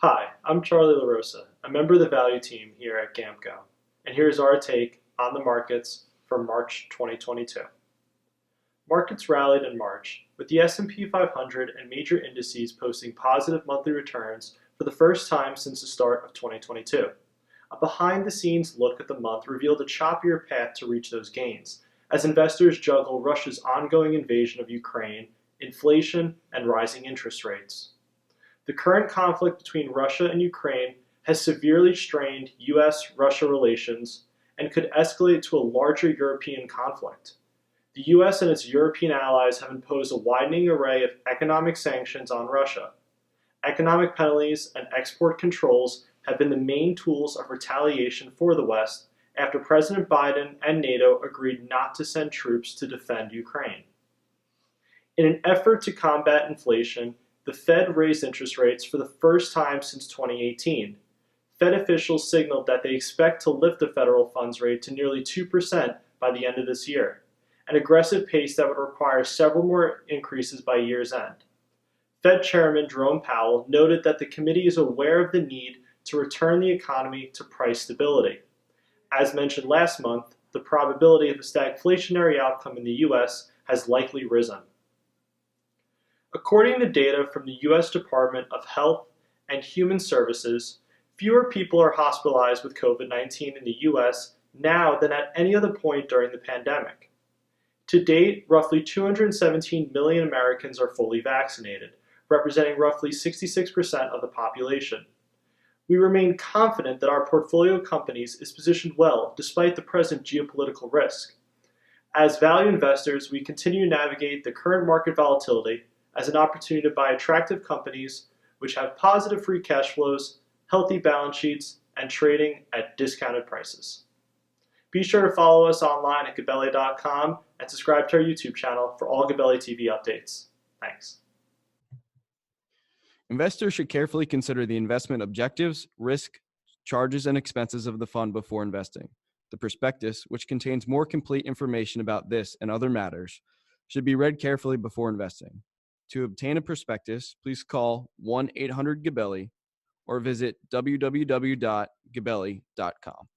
Hi, I'm Charlie LaRosa, a member of the value team here at GAMCO, and here's our take on the markets for March 2022. Markets rallied in March, with the S&P 500 and major indices posting positive monthly returns for the first time since the start of 2022. A behind-the-scenes look at the month revealed a choppier path to reach those gains, as investors juggle Russia's ongoing invasion of Ukraine, inflation, and rising interest rates. The current conflict between Russia and Ukraine has severely strained US-Russia relations and could escalate to a larger European conflict. The US and its European allies have imposed a widening array of economic sanctions on Russia. Economic penalties and export controls have been the main tools of retaliation for the West after President Biden and NATO agreed not to send troops to defend Ukraine. In an effort to combat inflation, the Fed raised interest rates for the first time since 2018. Fed officials signaled that they expect to lift the federal funds rate to nearly 2% by the end of this year, an aggressive pace that would require several more increases by year's end. Fed Chairman Jerome Powell noted that the committee is aware of the need to return the economy to price stability. As mentioned last month, the probability of a stagflationary outcome in the US has likely risen. According to data from the US Department of Health and Human Services, fewer people are hospitalized with COVID-19 in the US now than at any other point during the pandemic. To date, roughly 217 million Americans are fully vaccinated, representing roughly 66% of the population. We remain confident that our portfolio companies is positioned well despite the present geopolitical risk. As value investors, we continue to navigate the current market volatility as an opportunity to buy attractive companies which have positive free cash flows, healthy balance sheets, and trading at discounted prices. Be sure to follow us online at Gabelli.com and subscribe to our YouTube channel for all Gabelli TV updates. Thanks. Investors should carefully consider the investment objectives, risk, charges, and expenses of the fund before investing. The prospectus, which contains more complete information about this and other matters, should be read carefully before investing. To obtain a prospectus, please call 1-800-GABELLI or visit www.gabelli.com.